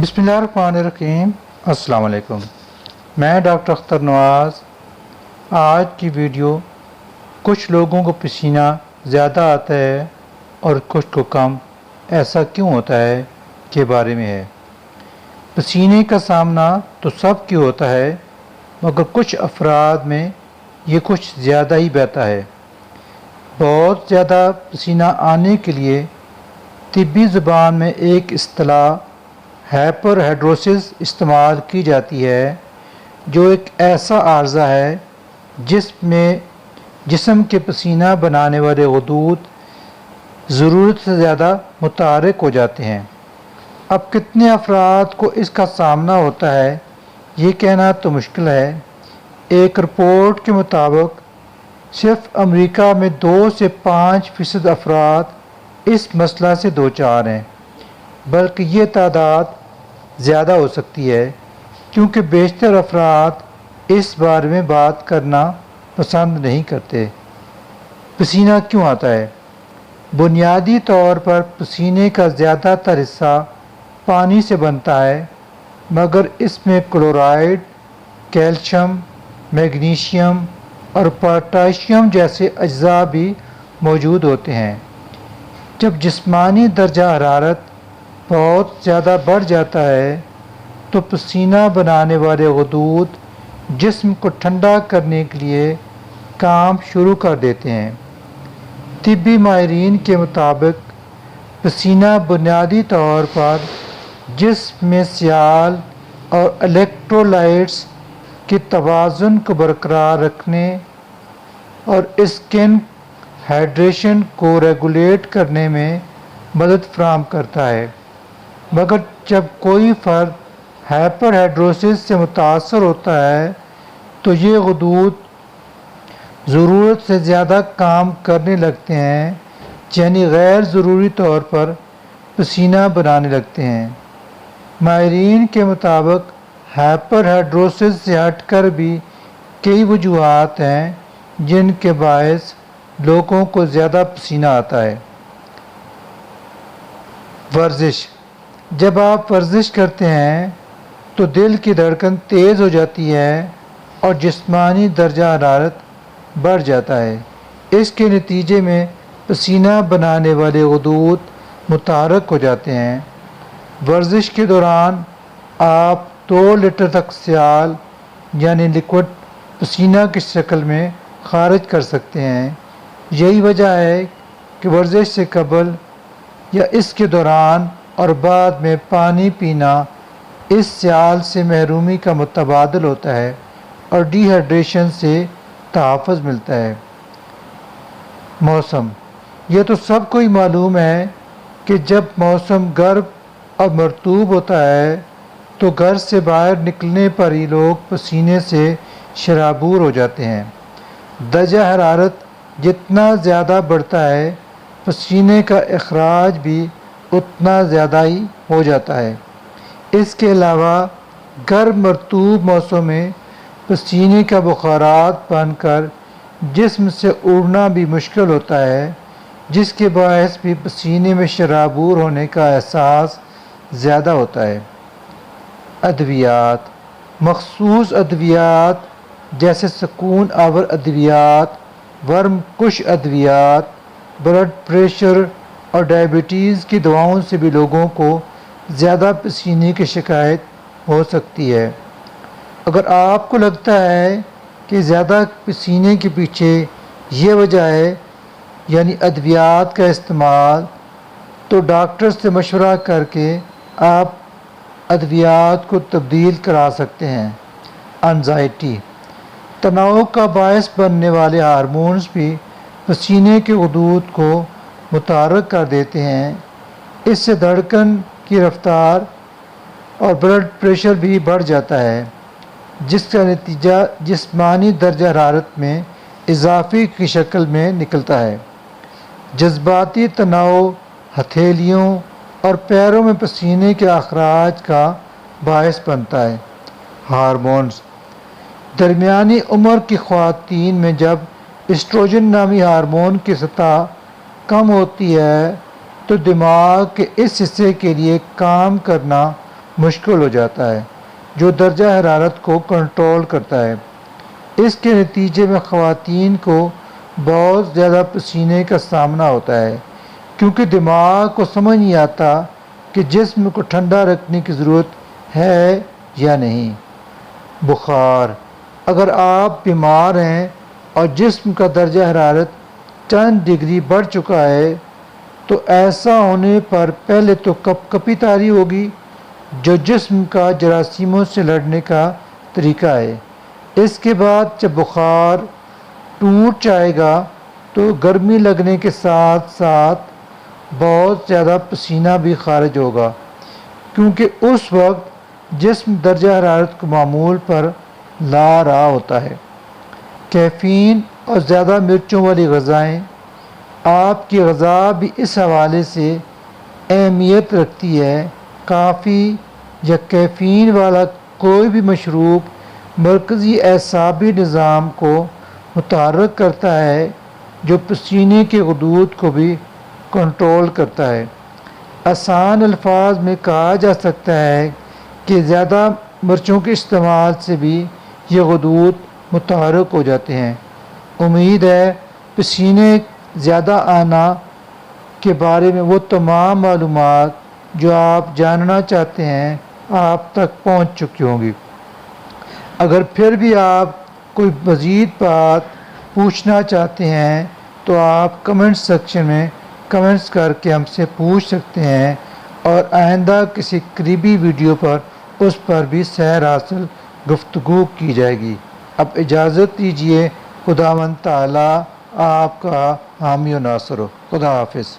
बिस्मिल्लाहिर्रहमानिर्रहीम। अस्सलाम वालेकुम। मैं डॉक्टर अख्तर नवाज़। आज की वीडियो कुछ लोगों को पसीना ज़्यादा आता है और कुछ को कम, ऐसा क्यों होता है के बारे में है। पसीने का सामना तो सब की होता है, मगर कुछ अफराद में ये कुछ ज़्यादा ही बहता है। बहुत ज़्यादा पसीना आने के लिए तिब्बी ज़ुबान में एक इस्तिलाह हाइपरहाइड्रोसिस इस्तेमाल की जाती है, जो एक ऐसा आर्ज़ा है जिसमें जिस्म के पसीना बनाने वाले गुदूद ज़रूरत से ज़्यादा मुतहर्रिक हो जाते हैं। अब कितने अफराद को इसका सामना होता है ये कहना तो मुश्किल है। एक रिपोर्ट के मुताबिक सिर्फ अमेरिका में 2 से 5% अफराद इस मसला से दो चार हैं, बल्कि ये तादाद ज़्यादा हो सकती है, क्योंकि बेशतर अफराद इस बारे में बात करना पसंद नहीं करते। पसीना क्यों आता है? बुनियादी तौर पर पसीने का ज़्यादातर हिस्सा पानी से बनता है, मगर इसमें क्लोराइड, कैल्शियम, मैग्नीशियम और पोटाशियम जैसे अज्जा भी मौजूद होते हैं। जब जिस्मानी दर्जा हरारत बहुत ज़्यादा बढ़ जाता है तो पसीना बनाने वाले गुदूद जिस्म को ठंडा करने के लिए काम शुरू कर देते हैं। तिब्बी माहिरीन के मुताबिक पसीना बुनियादी तौर पर जिस्म में सियाल और इलेक्ट्रोलाइट्स के तवाज़ुन को बरकरार रखने और स्किन हाइड्रेशन को रेगुलेट करने में मदद फराहम करता है। मगर जब कोई फ़र्द हाइपरहाइड्रोसिस से मुतासर होता है तो ये गुदूद ज़रूरत से ज़्यादा काम करने लगते हैं, यानी गैर ज़रूरी तौर पर पसीना बनाने लगते हैं। माहिरीन के मुताबिक हाइपरहाइड्रोसिस से हटकर भी कई वजूहात हैं जिनके बायस लोगों को ज़्यादा पसीना आता है। वर्जिश। जब आप वर्जिश करते हैं तो दिल की धड़कन तेज़ हो जाती है और जिस्मानी दर्जा हरारत बढ़ जाता है। इसके नतीजे में पसीना बनाने वाले गुदूद मुतहर्रिक हो जाते हैं। वर्जिश के दौरान आप 2 लीटर तक सियाल यानी लिक्विड पसीना की शक्ल में खारिज कर सकते हैं। यही वजह है कि वर्जिश से कबल या इसके दौरान और बाद में पानी पीना इस सियाल से महरूमी का मुतबादिल होता है और डिहाइड्रेशन से तहफ़्फ़ुज़ मिलता है। मौसम। ये तो सबको ही मालूम है कि जब मौसम गर्म और मरतूब होता है तो घर से बाहर निकलने पर ही लोग पसीने से शराबूर हो जाते हैं। दर्जा हरारत जितना ज़्यादा बढ़ता है, पसीने का अखराज भी उतना ज़्यादा ही हो जाता है। इसके अलावा गर्म मरतूब मौसम में पसीने का बुखारात बनकर जिस्म से उड़ना भी मुश्किल होता है, जिसके बायस भी पसीने में शराबूर होने का एहसास ज़्यादा होता है। अद्वियात। मखसूस अद्वियात जैसे सुकून आवर अद्वियात, वर्म कुश अद्वियात, ब्लड प्रेशर और डायबिटीज़ की दवाओं से भी लोगों को ज़्यादा पसीने की शिकायत हो सकती है। अगर आपको लगता है कि ज़्यादा पसीने के पीछे ये वजह है यानी अद्वियात का इस्तेमाल, तो डॉक्टर से मशवरा करके आप अद्वियात को तब्दील करा सकते हैं। एंजाइटी। तनाव का बायस बनने वाले हार्मोन्स भी पसीने के गुदूद को मुतहर्रिक कर देते हैं। इससे धड़कन की रफ्तार और ब्लड प्रेशर भी बढ़ जाता है, जिसका नतीजा जिस्मानी दर्जा हरारत में इजाफे की शक्ल में निकलता है। जज्बाती तनाव हथेलियों और पैरों में पसीने के अखराज का बायस बनता है। हार्मोन्स। दरमियानी उम्र की ख़वातीन में जब एस्ट्रोजन नामी हार्मोन की सतह कम होती है तो दिमाग के इस हिस्से के लिए काम करना مشکل ہو جاتا ہے، جو درجہ حرارت کو کنٹرول کرتا ہے۔ اس کے نتیجے میں خواتین کو بہت زیادہ پسینے کا سامنا ہوتا ہے، کیونکہ دماغ کو سمجھ نہیں آتا کہ جسم کو ٹھنڈا رکھنے کی ضرورت ہے یا نہیں۔ بخار: اگر آپ بیمار ہیں اور جسم کا درجہ حرارت چند ڈگری بڑھ چکا ہے تو ایسا ہونے پر پہلے تو کپ کپی طاری ہوگی، جو جسم کا جراثیموں سے لڑنے کا طریقہ ہے۔ اس کے بعد جب بخار ٹوٹ جائے گا تو گرمی لگنے کے ساتھ ساتھ بہت زیادہ پسینہ بھی خارج ہوگا، کیونکہ اس وقت جسم درجہ حرارت کو معمول پر لا رہا ہوتا ہے۔ کیفین اور زیادہ مرچوں والی غذائیں: آپ کی غذا بھی اس حوالے سے اہمیت رکھتی ہے۔ کافی یا کیفین والا کوئی بھی مشروب مرکزی اعصابی نظام کو متحرک کرتا ہے، جو پسینے کے غدود کو بھی کنٹرول کرتا ہے۔ آسان الفاظ میں کہا جا سکتا ہے کہ زیادہ مرچوں کے استعمال سے بھی یہ غدود متحرک ہو جاتے ہیں۔ امید ہے پسینے زیادہ آنا کے بارے میں وہ تمام معلومات جو آپ جاننا چاہتے ہیں آپ تک پہنچ چکی ہوں گی۔ اگر پھر بھی آپ کوئی مزید بات پوچھنا چاہتے ہیں تو آپ کمنٹ سیکشن میں کمنٹس کر کے ہم سے پوچھ سکتے ہیں، اور آئندہ کسی قریبی ویڈیو پر اس پر بھی سیر حاصل گفتگو کی جائے گی۔ اب اجازت دیجیے، خداوند تعالیٰ آپ کا حامی و ناصر ہو۔ خدا حافظ۔